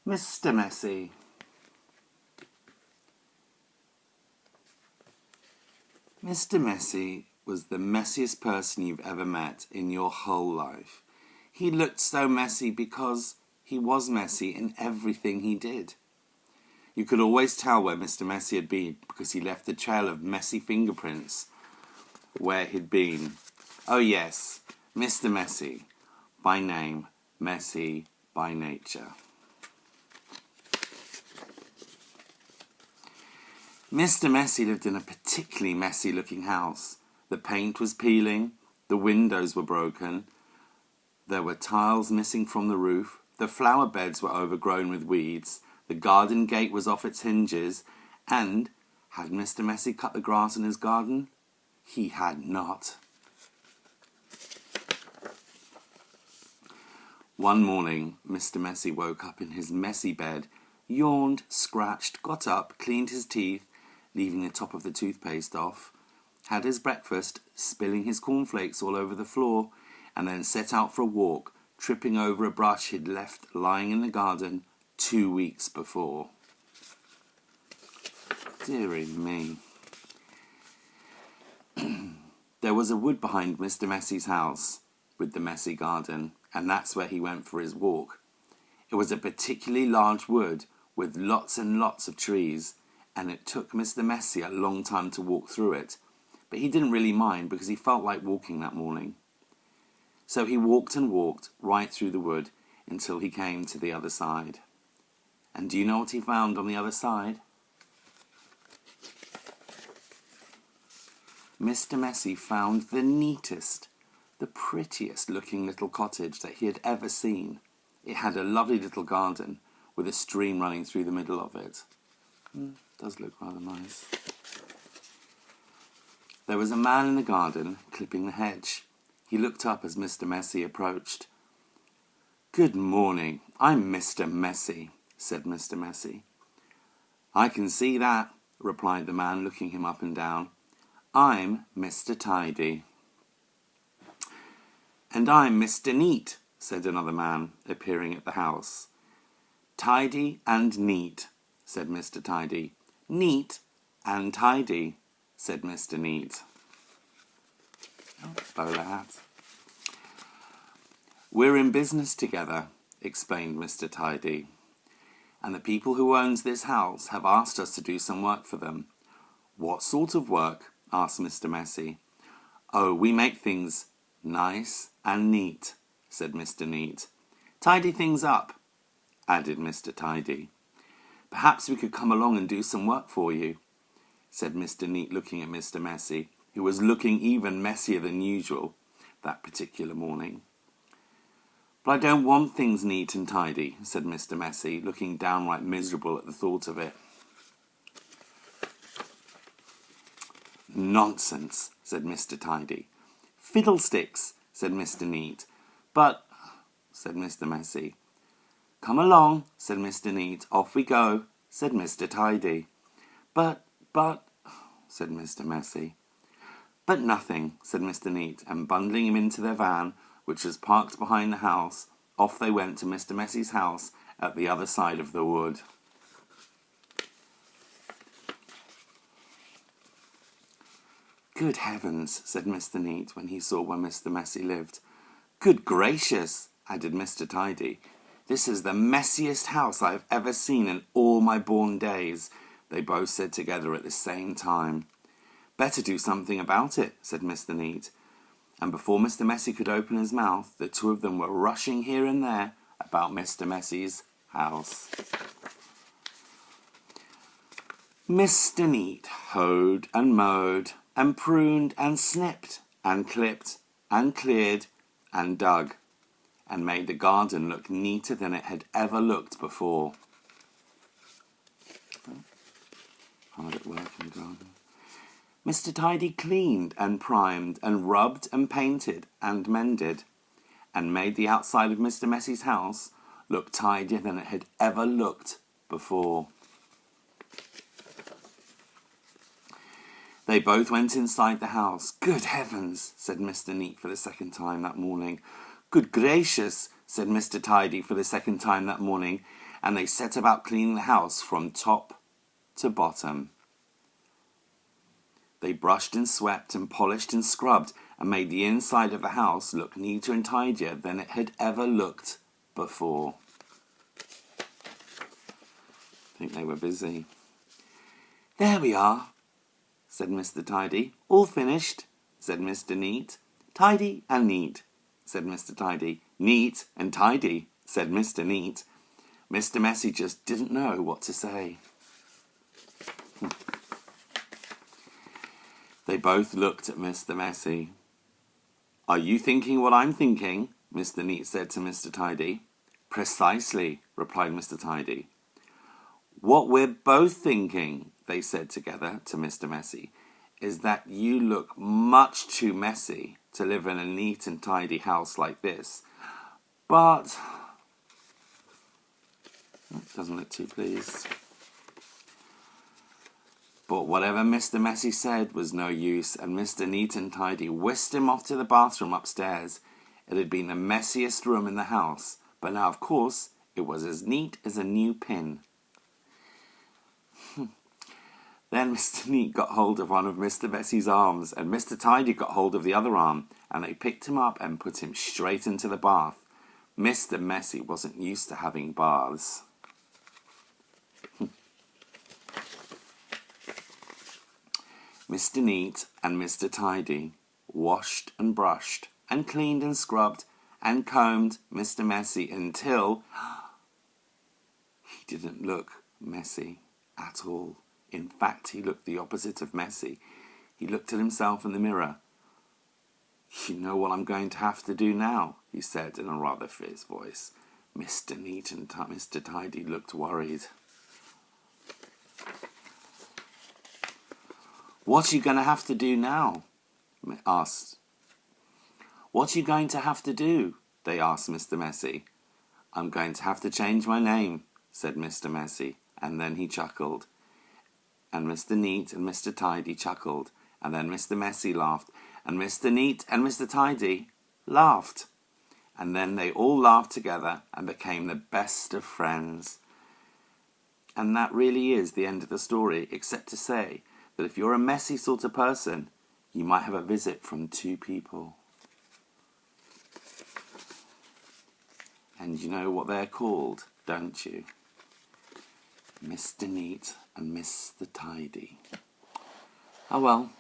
Mr. Messy. Mr. Messy was the messiest person you've ever met in your whole life. He looked so messy because he was messy in everything he did. You could always tell where Mr. Messy had been because he left a trail of messy fingerprints where he'd been. Oh yes, Mr. Messy, by name, messy by nature. Mr. Messy lived in a particularly messy-looking house. The paint was peeling, the windows were broken, there were tiles missing from the roof, the flower beds were overgrown with weeds, the garden gate was off its hinges, and had Mr. Messy cut the grass in his garden? He had not. One morning, Mr. Messy woke up in his messy bed, yawned, scratched, got up, cleaned his teeth, leaving the top of the toothpaste off, had his breakfast, spilling his cornflakes all over the floor, and then set out for a walk, tripping over a brush he'd left lying in the garden 2 weeks before. Dearie me. There was a wood behind Mr. Messy's house with the messy garden, and that's where he went for his walk. It was a particularly large wood with lots and lots of trees, and it took Mr. Messy a long time to walk through it, but he didn't really mind because he felt like walking that morning. So he walked and walked right through the wood until he came to the other side. And do you know what he found on the other side? Mr. Messy found the neatest, the prettiest looking little cottage that he had ever seen. It had a lovely little garden with a stream running through the middle of it. Does look rather nice. There was a man in the garden clipping the hedge. He looked up as Mr. Messy approached. "Good morning, I'm Mr. Messy," said Mr. Messy. "I can see that," replied the man, looking him up and down. "I'm Mr. Tidy." "And I'm Mr. Neat," said another man, appearing at the house. "Tidy and neat," said Mr. Tidy. "Neat and tidy," said Mr. Neat. Bowler hat. "We're in business together," explained Mr. Tidy. "And the people who owns this house have asked us to do some work for them." "What sort of work?" asked Mr. Messy. "Oh, we make things nice and neat," said Mr. Neat. "Tidy things up," added Mr. Tidy. "Perhaps we could come along and do some work for you," said Mr. Neat, looking at Mr. Messy, who was looking even messier than usual that particular morning. "But I don't want things neat and tidy," said Mr. Messy, looking downright miserable at the thought of it. "Nonsense," said Mr. Tidy. "Fiddlesticks," said Mr. Neat. "But," said Mr. Messy. "Come along," said Mr. Neat. "Off we go," said Mr. Tidy. But, said Mr. Messy. "But nothing," said Mr. Neat, and bundling him into their van, which was parked behind the house, off they went to Mr. Messy's house at the other side of the wood. "Good heavens," said Mr. Neat when he saw where Mr. Messy lived. "Good gracious," added Mr. Tidy. "This is the messiest house I've ever seen in all my born days," they both said together at the same time. "Better do something about it," said Mr. Neat. And before Mr. Messy could open his mouth, the two of them were rushing here and there about Mr. Messy's house. Mr. Neat hoed and mowed and pruned and snipped and clipped and cleared and dug and made the garden look neater than it had ever looked before. Hard at work in the garden. Mr. Tidy cleaned and primed and rubbed and painted and mended and made the outside of Mr. Messy's house look tidier than it had ever looked before. They both went inside the house. "Good heavens," said Mr. Neat for the second time that morning. "Good gracious," said Mr. Tidy for the second time that morning. and they set about cleaning the house from top to bottom. They brushed and swept and polished and scrubbed and made the inside of the house look neater and tidier than it had ever looked before. I think they were busy. "There we are," said Mr. Tidy. "All finished," said Mr. Neat. "Tidy and neat," said Mr. Tidy. "Neat and tidy," said Mr. Neat. Mr. Messy just didn't know what to say. They both looked at Mr. Messy. "Are you thinking what I'm thinking?" Mr. Neat said to Mr. Tidy. "Precisely," replied Mr. Tidy. "What we're both thinking," they said together to Mr. Messy, "is that you look much too messy to live in a neat and tidy house like this. But..." Doesn't look too pleased. But whatever Mr. Messy said was no use, and Mr. Neat and Tidy whisked him off to the bathroom upstairs. It had been the messiest room in the house, but now, of course, it was as neat as a new pin. Then Mr. Neat got hold of one of Mr. Messy's arms, and Mr. Tidy got hold of the other arm, and they picked him up and put him straight into the bath. Mr. Messy wasn't used to having baths. Mr. Neat and Mr. Tidy washed and brushed and cleaned and scrubbed and combed Mr. Messy until he didn't look messy at all. In fact, he looked the opposite of messy. He looked at himself in the mirror. "You know what I'm going to have to do now," he said in a rather fierce voice. Mr. Neat and Mr. Tidy looked worried. "What are you going to have to do now?" asked. "What are you going to have to do?" they asked Mr. Messy. "I'm going to have to change my name," said Mr. Messy, and then he chuckled. And Mr. Neat and Mr. Tidy chuckled, and then Mr. Messy laughed, and Mr. Neat and Mr. Tidy laughed. And then they all laughed together and became the best of friends. And that really is the end of the story, except to say that if you're a messy sort of person, you might have a visit from two people. And you know what they're called, don't you? Mr. Neat and Mr. Tidy. Oh well.